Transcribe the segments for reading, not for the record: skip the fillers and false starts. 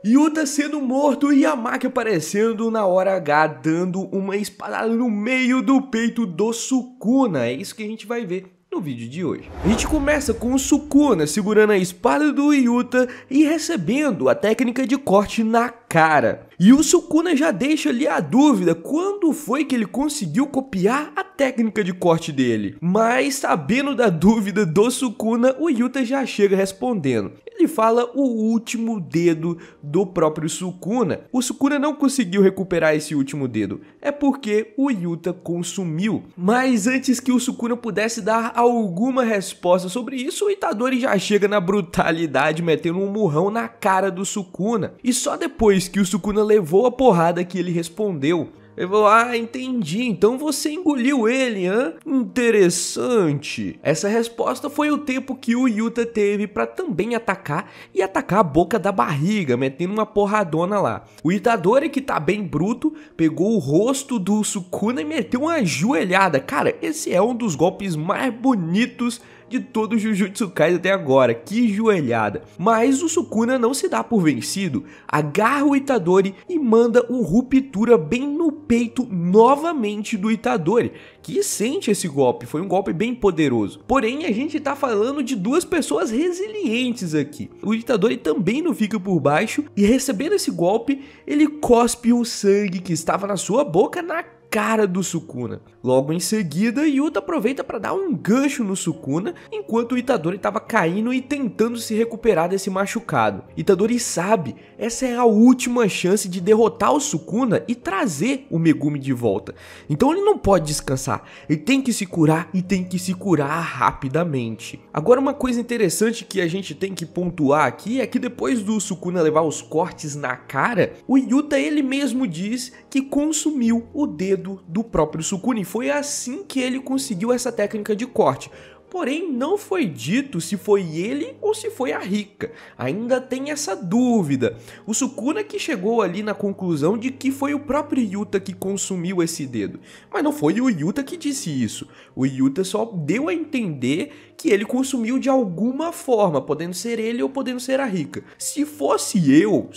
Yuta sendo morto e a Maki aparecendo na hora H, dando uma espadada no meio do peito do Sukuna. É isso que a gente vai ver no vídeo de hoje. A gente começa com o Sukuna segurando a espada do Yuta e recebendo a técnica de corte na cara. E o Sukuna já deixa ali a dúvida quando foi que ele conseguiu copiar a técnica de corte dele. Mas sabendo da dúvida do Sukuna, o Yuta já chega respondendo. Ele fala o último dedo do próprio Sukuna. O Sukuna não conseguiu recuperar esse último dedo, é porque o Yuta consumiu. Mas antes que o Sukuna pudesse dar alguma resposta sobre isso, o Itadori já chega na brutalidade, metendo um murrão na cara do Sukuna. E só depois que o Sukuna levou a porrada que ele respondeu. Ele falou, ah, entendi, então você engoliu ele, hã? Interessante. Essa resposta foi o tempo que o Yuta teve pra também atacar e atacar a boca da barriga, metendo uma porradona lá. O Itadori, que tá bem bruto, pegou o rosto do Sukuna e meteu uma joelhada. Cara, esse é um dos golpes mais bonitos de todo o Jujutsu Kaisen até agora, que joelhada. Mas o Sukuna não se dá por vencido, agarra o Itadori e manda um ruptura bem no peito novamente do Itadori, que sente esse golpe, foi um golpe bem poderoso. Porém, a gente tá falando de duas pessoas resilientes aqui. O Itadori também não fica por baixo e recebendo esse golpe, ele cospe o sangue que estava na sua boca na cara do Sukuna. Logo em seguida, Yuta aproveita para dar um gancho no Sukuna, enquanto o Itadori estava caindo e tentando se recuperar desse machucado. Itadori sabe, essa é a última chance de derrotar o Sukuna e trazer o Megumi de volta. Então ele não pode descansar, ele tem que se curar e tem que se curar rapidamente. Agora uma coisa interessante que a gente tem que pontuar aqui é que depois do Sukuna levar os cortes na cara, o Yuta ele mesmo diz que consumiu o dedo do próprio Sukuna e foi assim que ele conseguiu essa técnica de corte. Porém, não foi dito se foi ele ou se foi a Rika. Ainda tem essa dúvida. O Sukuna que chegou ali na conclusão de que foi o próprio Yuta que consumiu esse dedo. Mas não foi o Yuta que disse isso. O Yuta só deu a entender que ele consumiu de alguma forma, podendo ser ele ou podendo ser a Rika. Se fosse eu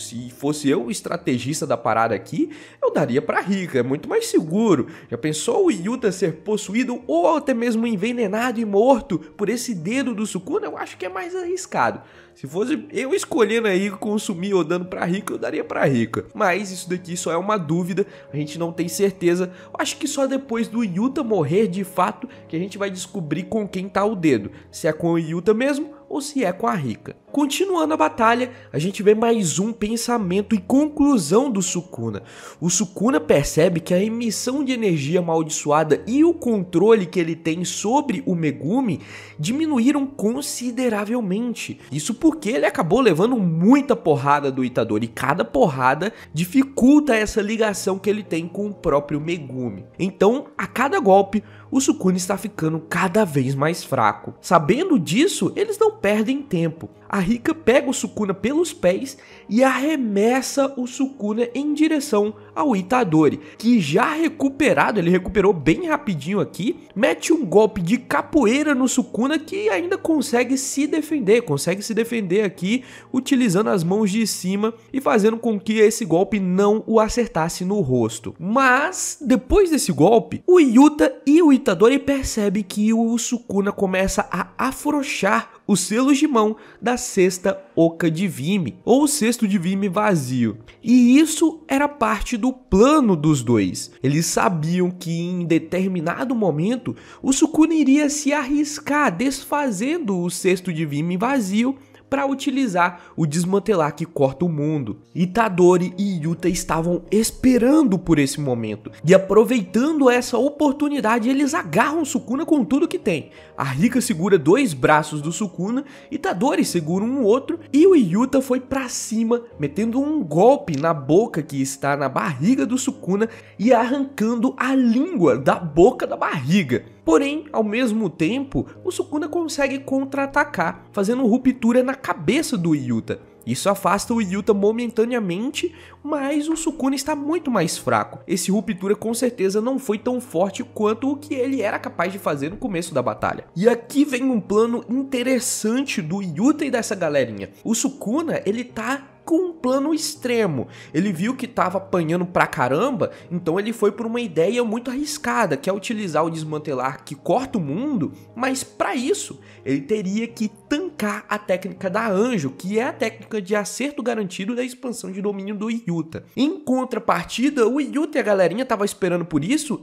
o estrategista da parada aqui, eu daria pra Rika, é muito mais seguro. Já pensou o Yuta ser possuído ou até mesmo envenenado e morto por esse dedo do Sukuna? Eu acho que é mais arriscado. Se fosse eu escolhendo aí consumir ou dando pra Rika, eu daria pra Rika. Mas isso daqui só é uma dúvida, a gente não tem certeza. Eu acho que só depois do Yuta morrer de fato que a gente vai descobrir com quem tá o dedo. Se é com o Yuta mesmo ou se é com a Rika. Continuando a batalha, a gente vê mais um pensamento e conclusão do Sukuna. O Sukuna percebe que a emissão de energia amaldiçoada e o controle que ele tem sobre o Megumi diminuíram consideravelmente. Isso porque ele acabou levando muita porrada do Itadori e cada porrada dificulta essa ligação que ele tem com o próprio Megumi. Então, a cada golpe, o Sukuna está ficando cada vez mais fraco. Sabendo disso, eles não perdem tempo. A Rika pega o Sukuna pelos pés e arremessa o Sukuna em direção ao Itadori, que já recuperado, ele recuperou bem rapidinho aqui, mete um golpe de capoeira no Sukuna que ainda consegue se defender aqui utilizando as mãos de cima e fazendo com que esse golpe não o acertasse no rosto. Mas depois desse golpe, o Yuta e o Itadori percebem que o Sukuna começa a afrouxar os selos de mão da cesta Oka de Vime, ou o cesto de Vime vazio. E isso era parte do plano dos dois. Eles sabiam que em determinado momento o Sukuna iria se arriscar desfazendo o cesto de Vime vazio para utilizar o desmantelar que corta o mundo. Itadori e Yuta estavam esperando por esse momento e aproveitando essa oportunidade eles agarram o Sukuna com tudo que tem. A Rika segura dois braços do Sukuna, Itadori segura um outro e o Yuta foi para cima metendo um golpe na boca que está na barriga do Sukuna e arrancando a língua da boca da barriga. Porém, ao mesmo tempo, o Sukuna consegue contra-atacar, fazendo ruptura na cabeça do Yuta. Isso afasta o Yuta momentaneamente, mas o Sukuna está muito mais fraco. Esse ruptura com certeza não foi tão forte quanto o que ele era capaz de fazer no começo da batalha. E aqui vem um plano interessante do Yuta e dessa galerinha. O Sukuna, ele tá com um plano extremo. Ele viu que estava apanhando pra caramba, então ele foi por uma ideia muito arriscada, que é utilizar o desmantelar que corta o mundo, mas para isso ele teria que tancar a técnica da Anjo, que é a técnica de acerto garantido da expansão de domínio do Yuta. Em contrapartida, o Yuta e a galerinha estavam esperando por isso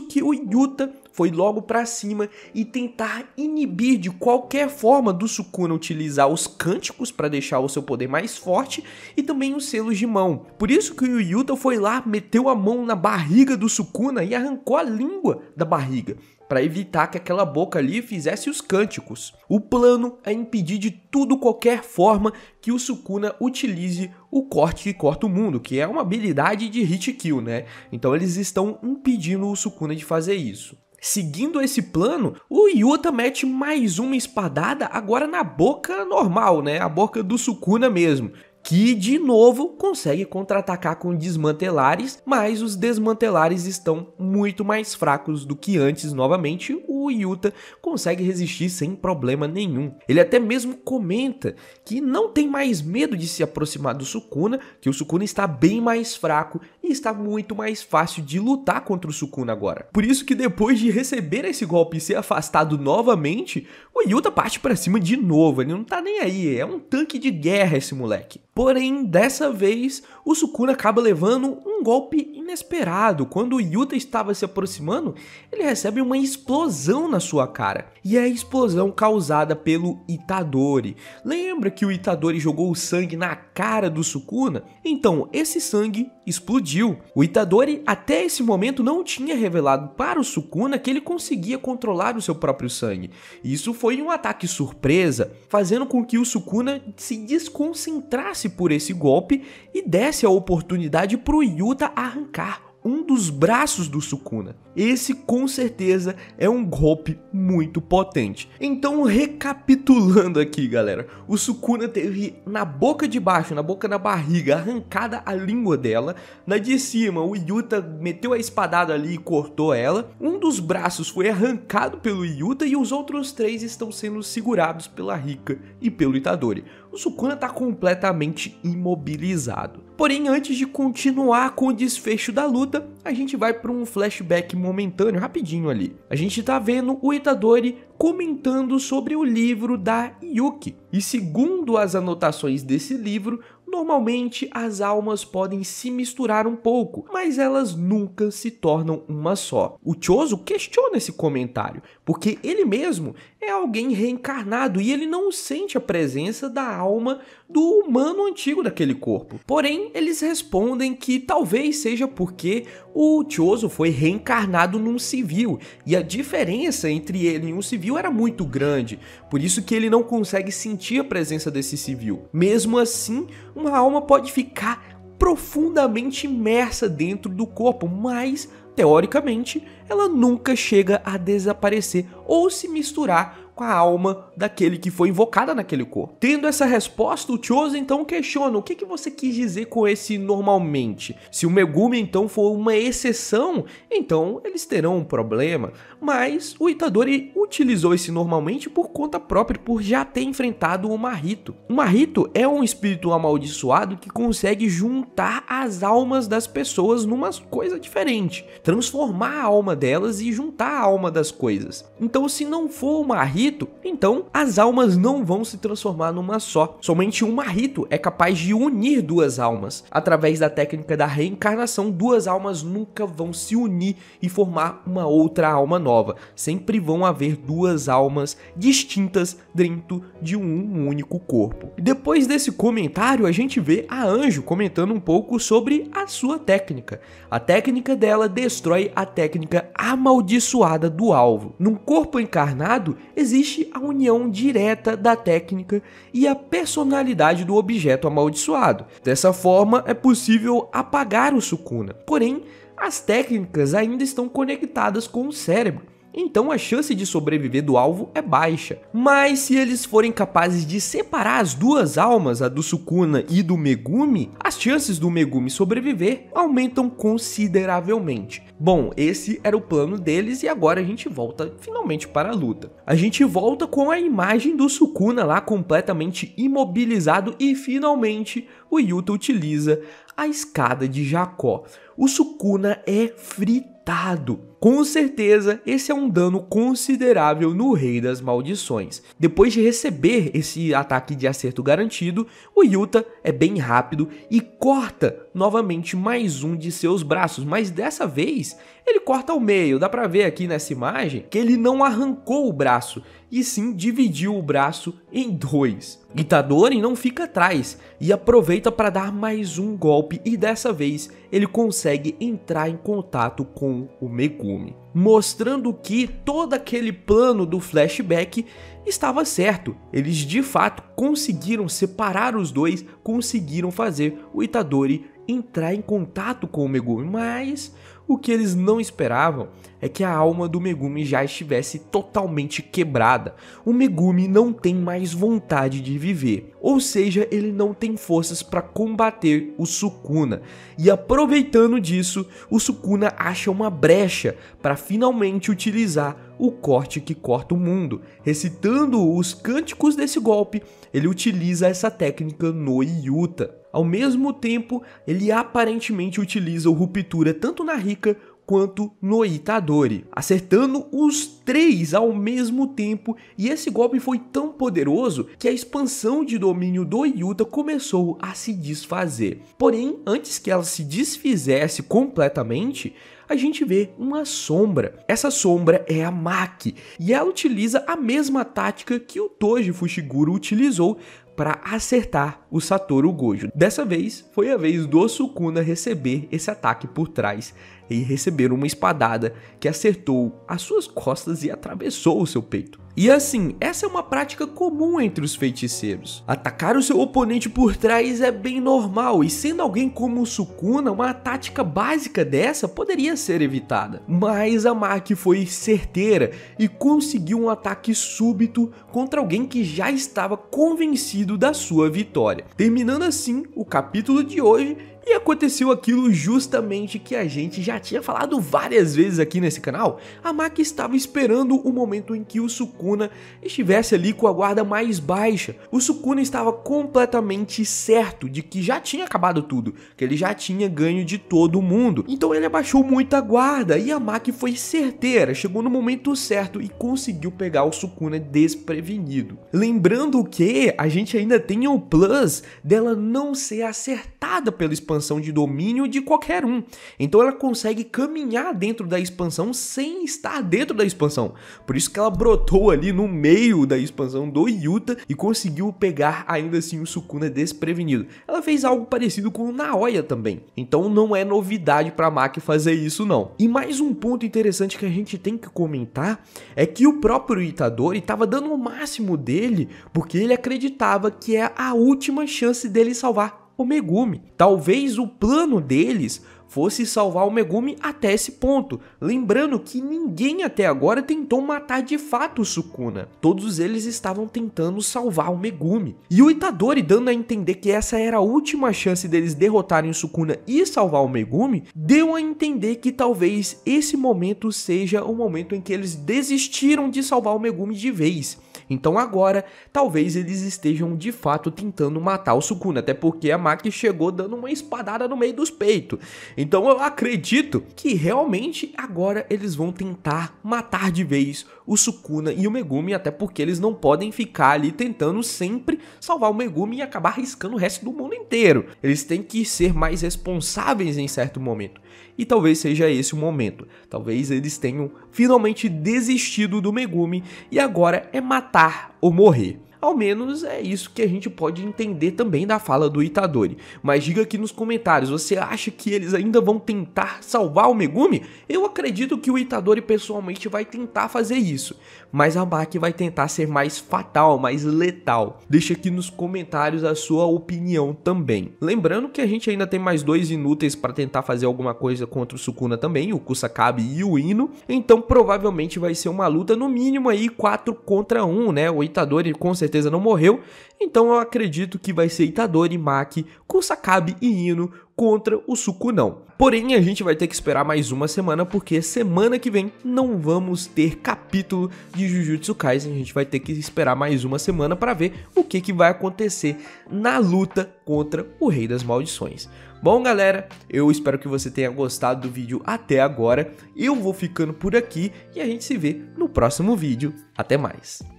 que o Yuta foi logo pra cima e tentar inibir de qualquer forma do Sukuna utilizar os cânticos para deixar o seu poder mais forte e também os selos de mão. Por isso que o Yuta foi lá, meteu a mão na barriga do Sukuna e arrancou a língua da barriga, para evitar que aquela boca ali fizesse os cânticos. O plano é impedir de qualquer forma que o Sukuna utilize o corte que corta o mundo, que é uma habilidade de hit kill, né? Então eles estão impedindo o Sukuna de fazer isso. Seguindo esse plano, o Yuta mete mais uma espadada agora na boca normal, né? A boca do Sukuna mesmo, que de novo consegue contra-atacar com desmantelares, mas os desmantelares estão muito mais fracos do que antes. Novamente, o Yuta consegue resistir sem problema nenhum. Ele até mesmo comenta que não tem mais medo de se aproximar do Sukuna, que o Sukuna está bem mais fraco e está muito mais fácil de lutar contra o Sukuna agora. Por isso que depois de receber esse golpe e ser afastado novamente, o Yuta parte pra cima de novo. Ele não tá nem aí, é um tanque de guerra esse moleque. Porém, dessa vez, o Sukuna acaba levando um golpe inesperado. Quando o Yuta estava se aproximando, ele recebe uma explosão na sua cara. E é a explosão causada pelo Itadori. Lembra que o Itadori jogou o sangue na cara do Sukuna? Então, esse sangue explodiu. O Itadori, até esse momento, não tinha revelado para o Sukuna que ele conseguia controlar o seu próprio sangue. Isso foi um ataque surpresa, fazendo com que o Sukuna se desconcentrasse por esse golpe e desse a oportunidade para o Yuta arrancar um dos braços do Sukuna. Esse com certeza é um golpe muito potente. Então, recapitulando aqui, galera, o Sukuna teve na boca de baixo, na boca da barriga, arrancada a língua dela. Na de cima, o Yuta meteu a espadada ali e cortou ela. Um dos braços foi arrancado pelo Yuta e os outros 3 estão sendo segurados pela Rika e pelo Itadori. O Sukuna está completamente imobilizado. Porém, antes de continuar com o desfecho da luta, a gente vai para um flashback momentâneo, rapidinho ali. A gente tá vendo o Itadori comentando sobre o livro da Yuki. E segundo as anotações desse livro, normalmente as almas podem se misturar um pouco, mas elas nunca se tornam uma só. O Chozo questiona esse comentário, porque ele mesmo é alguém reencarnado e ele não sente a presença da alma do humano antigo daquele corpo. Porém, eles respondem que talvez seja porque o Chozo foi reencarnado num civil e a diferença entre ele e um civil era muito grande, por isso que ele não consegue sentir a presença desse civil. Mesmo assim, uma alma pode ficar profundamente imersa dentro do corpo, mas teoricamente ela nunca chega a desaparecer ou se misturar com a alma daquele que foi invocada naquele corpo. Tendo essa resposta, o Chozo então questiona o que você quis dizer com esse normalmente. Se o Megumi então for uma exceção, então eles terão um problema. Mas o Itadori utilizou esse normalmente por conta própria, por já ter enfrentado o Mahito. O Mahito é um espírito amaldiçoado que consegue juntar as almas das pessoas numa coisa diferente, transformar a alma delas e juntar a alma das coisas. Então, se não for o Mahito, então as almas não vão se transformar numa só. Somente um Mahito é capaz de unir duas almas. Através da técnica da reencarnação, duas almas nunca vão se unir e formar uma outra alma nova. Sempre vão haver duas almas distintas dentro de um único corpo. E depois desse comentário, a gente vê a Anjo comentando um pouco sobre a sua técnica. A técnica dela destrói a técnica amaldiçoada do alvo. Num corpo encarnado, existe a união direta da técnica e a personalidade do objeto amaldiçoado. Dessa forma, é possível apagar o Sukuna. Porém, as técnicas ainda estão conectadas com o cérebro. então a chance de sobreviver do alvo é baixa. Mas se eles forem capazes de separar as duas almas, a do Sukuna e do Megumi, as chances do Megumi sobreviver aumentam consideravelmente. Bom, esse era o plano deles e agora a gente volta finalmente para a luta. A gente volta com a imagem do Sukuna lá completamente imobilizado e finalmente o Yuta utiliza a escada de Jacó. O Sukuna é fritado. Com certeza, esse é um dano considerável no Rei das Maldições. Depois de receber esse ataque de acerto garantido, o Yuta é bem rápido e corta novamente mais um de seus braços, mas dessa vez ele corta ao meio. Dá pra ver aqui nessa imagem que ele não arrancou o braço, e sim dividiu o braço em dois. Itadori não fica atrás e aproveita para dar mais um golpe, e dessa vez ele consegue entrar em contato com o Megumi, mostrando que todo aquele plano do flashback estava certo. Eles de fato conseguiram separar os dois, conseguiram fazer o Itadori entrar em contato com o Megumi, mas o que eles não esperavam é que a alma do Megumi já estivesse totalmente quebrada. O Megumi não tem mais vontade de viver, ou seja, ele não tem forças para combater o Sukuna. E aproveitando disso, o Sukuna acha uma brecha para finalmente utilizar o corte que corta o mundo. Recitando os cânticos desse golpe, ele utiliza essa técnica no Yuta. Ao mesmo tempo, ele aparentemente utiliza o Ruptura tanto na Rika quanto no Itadori, acertando os três ao mesmo tempo, e esse golpe foi tão poderoso que a expansão de domínio do Yuta começou a se desfazer. Porém, antes que ela se desfizesse completamente, a gente vê uma sombra. Essa sombra é a Maki, e ela utiliza a mesma tática que o Toji Fushiguro utilizou para acertar o Satoru Gojo. Dessa vez, foi a vez do Sukuna receber esse ataque por trás e receber uma espadada que acertou as suas costas e atravessou o seu peito. E assim, essa é uma prática comum entre os feiticeiros. Atacar o seu oponente por trás é bem normal, e sendo alguém como o Sukuna, uma tática básica dessa poderia ser evitada. Mas a Maki foi certeira e conseguiu um ataque súbito contra alguém que já estava convencido da sua vitória. Terminando assim o capítulo de hoje. E aconteceu aquilo justamente que a gente já tinha falado várias vezes aqui nesse canal. A Maki estava esperando o momento em que o Sukuna estivesse ali com a guarda mais baixa. O Sukuna estava completamente certo de que já tinha acabado tudo, que ele já tinha ganho de todo mundo. Então ele abaixou muito a guarda e a Maki foi certeira, chegou no momento certo e conseguiu pegar o Sukuna desprevenido. Lembrando que a gente ainda tem o plus dela não ser acertada pela expansão de domínio de qualquer um. Então ela consegue caminhar dentro da expansão sem estar dentro da expansão. Por isso que ela brotou ali no meio da expansão do Yuta e conseguiu pegar ainda assim o Sukuna desprevenido. Ela fez algo parecido com o Naoya também. Então não é novidade para a Maki fazer isso não. E mais um ponto interessante que a gente tem que comentar é que o próprio Itadori estava dando o máximo dele porque ele acreditava que é a última chance dele salvar o Megumi. Talvez o plano deles fosse salvar o Megumi até esse ponto. Lembrando que ninguém até agora tentou matar de fato o Sukuna. Todos eles estavam tentando salvar o Megumi. E o Itadori, dando a entender que essa era a última chance deles derrotarem o Sukuna e salvar o Megumi, deu a entender que talvez esse momento seja o momento em que eles desistiram de salvar o Megumi de vez. Então agora, talvez eles estejam de fato tentando matar o Sukuna, até porque a Maki chegou dando uma espadada no meio dos peitos. Então eu acredito que realmente agora eles vão tentar matar de vez o Sukuna e o Megumi, até porque eles não podem ficar ali tentando sempre salvar o Megumi e acabar arriscando o resto do mundo inteiro. Eles têm que ser mais responsáveis em certo momento. E talvez seja esse o momento. Talvez eles tenham finalmente desistido do Megumi e agora é matar ou morrer. Ao menos é isso que a gente pode entender também da fala do Itadori. Mas diga aqui nos comentários, você acha que eles ainda vão tentar salvar o Megumi? Eu acredito que o Itadori pessoalmente vai tentar fazer isso, mas a Maki vai tentar ser mais fatal, mais letal. Deixa aqui nos comentários a sua opinião também. Lembrando que a gente ainda tem mais 2 inúteis para tentar fazer alguma coisa contra o Sukuna também, o Kusakabe e o Ino. Então provavelmente vai ser uma luta no mínimo aí 4 contra 1, né? O Itadori com certeza não morreu, então eu acredito que vai ser Itadori, Maki, Kusakabe e Ino contra o Sukunão. Porém, a gente vai ter que esperar mais uma semana, porque semana que vem não vamos ter capítulo de Jujutsu Kaisen. A gente vai ter que esperar mais uma semana para ver o que vai acontecer na luta contra o Rei das Maldições. Bom, galera, eu espero que você tenha gostado do vídeo até agora. Eu vou ficando por aqui e a gente se vê no próximo vídeo. Até mais!